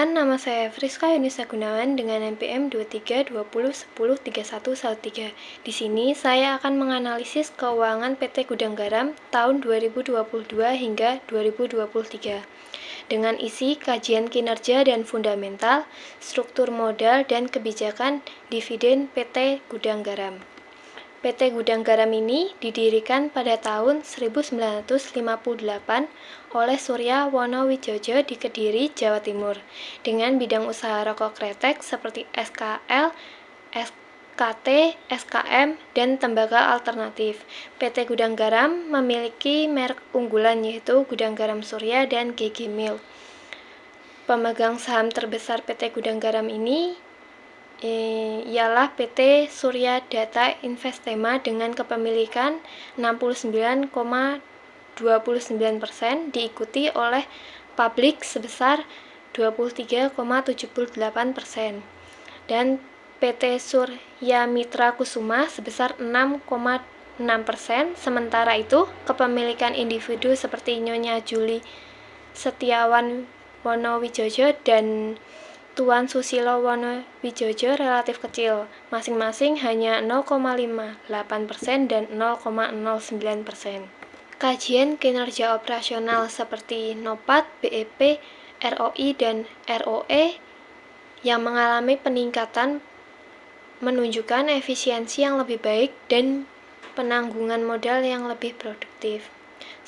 Perkenalkan, nama saya Friska Yunisa Gunawan dengan NPM 2320103113. Di sini saya akan menganalisis keuangan PT Gudang Garam tahun 2022 hingga 2023 dengan isi kajian kinerja dan fundamental, struktur modal, dan kebijakan dividen PT Gudang Garam. PT Gudang Garam ini didirikan pada tahun 1958 oleh Surya Wonowijojo di Kediri, Jawa Timur, dengan bidang usaha rokok kretek seperti SKL, SKT, SKM, dan tembakau alternatif. PT Gudang Garam memiliki merek unggulan yaitu Gudang Garam Surya dan GG Milk. Pemegang saham terbesar PT Gudang Garam ini ialah PT Surya Data Investema dengan kepemilikan 69,29%, diikuti oleh publik sebesar 23,78%, dan PT Surya Mitra Kusuma sebesar 6,6%. Sementara itu, kepemilikan individu seperti Nyonya Juli Setiawan Wonowijojo dan Tuan Susilo Wonowijojo relatif kecil, masing-masing hanya 0,58% dan 0,09%. Kajian kinerja operasional seperti NOPAT, BEP, ROI, dan ROE yang mengalami peningkatan menunjukkan efisiensi yang lebih baik dan penanggungan modal yang lebih produktif.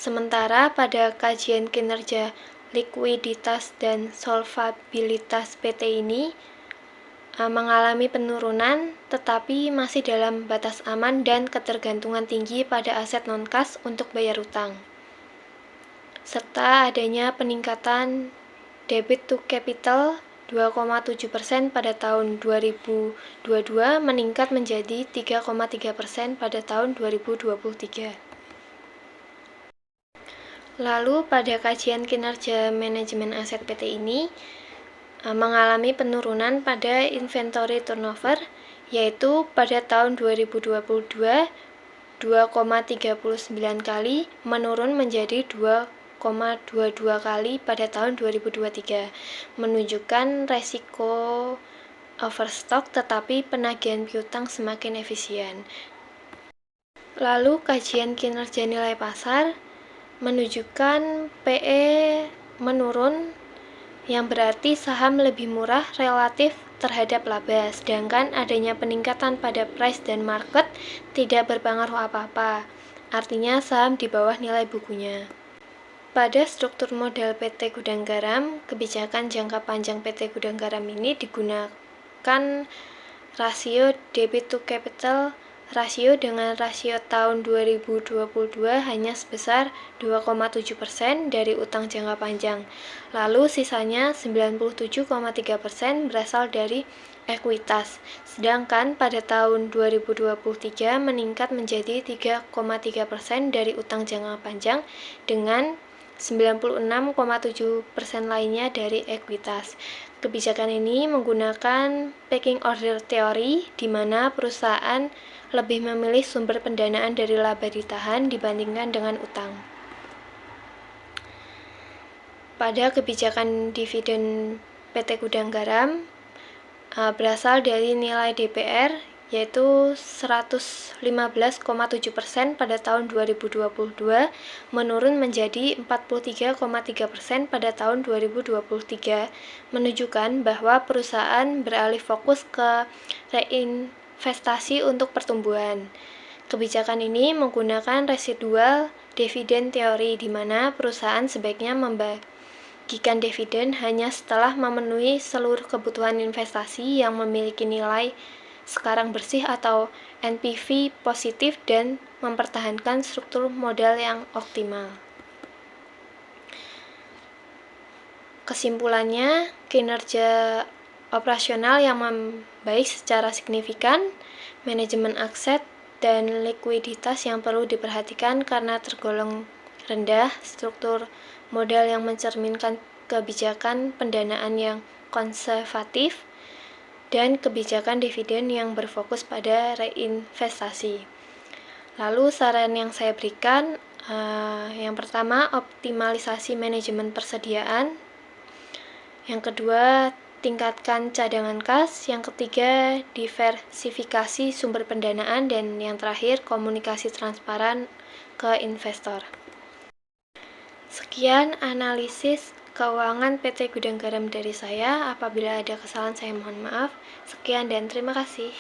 Sementara pada kajian kinerja likuiditas dan solvabilitas PT ini mengalami penurunan tetapi masih dalam batas aman dan ketergantungan tinggi pada aset non-kas untuk bayar utang, serta adanya peningkatan debit to capital 2,7% pada tahun 2022 meningkat menjadi 3,3% pada tahun 2023. Lalu pada kajian kinerja manajemen aset PT ini mengalami penurunan pada inventory turnover, yaitu pada tahun 2022 2,39 kali menurun menjadi 2,22 kali pada tahun 2023, menunjukkan resiko overstock tetapi penagihan piutang semakin efisien. Lalu kajian kinerja nilai pasar menunjukkan PE menurun, yang berarti saham lebih murah relatif terhadap laba, sedangkan adanya peningkatan pada price dan market tidak berpengaruh apa-apa, artinya saham di bawah nilai bukunya. Pada struktur modal PT Gudang Garam, kebijakan jangka panjang PT Gudang Garam ini digunakan rasio debit to capital rasio dengan rasio tahun 2022 hanya sebesar 2,7% dari utang jangka panjang. Lalu sisanya 97,3% berasal dari ekuitas. Sedangkan pada tahun 2023 meningkat menjadi 3,3% dari utang jangka panjang dengan 96,7% lainnya dari ekuitas. Kebijakan ini menggunakan pecking order teori, di mana perusahaan lebih memilih sumber pendanaan dari laba ditahan dibandingkan dengan utang. Pada kebijakan dividen PT Gudang Garam berasal dari nilai DPR, yaitu 115,7% pada tahun 2022, menurun menjadi 43,3% pada tahun 2023, menunjukkan bahwa perusahaan beralih fokus ke reinvestasi untuk pertumbuhan. Kebijakan ini menggunakan residual dividen teori, di mana perusahaan sebaiknya membagikan dividen hanya setelah memenuhi seluruh kebutuhan investasi yang memiliki nilai sekarang bersih atau NPV positif dan mempertahankan struktur modal yang optimal. Kesimpulannya, kinerja operasional yang membaik secara signifikan, manajemen aset dan likuiditas yang perlu diperhatikan karena tergolong rendah, struktur modal yang mencerminkan kebijakan pendanaan yang konservatif, dan kebijakan dividen yang berfokus pada reinvestasi. Lalu saran yang saya berikan, yang pertama, optimalisasi manajemen persediaan. Yang kedua, tingkatkan cadangan kas. Yang ketiga, diversifikasi sumber pendanaan. Dan yang terakhir, komunikasi transparan ke investor. Sekian analisis keuangan PT Gudang Garam dari saya. Apabila ada kesalahan, saya mohon maaf. Sekian dan terima kasih.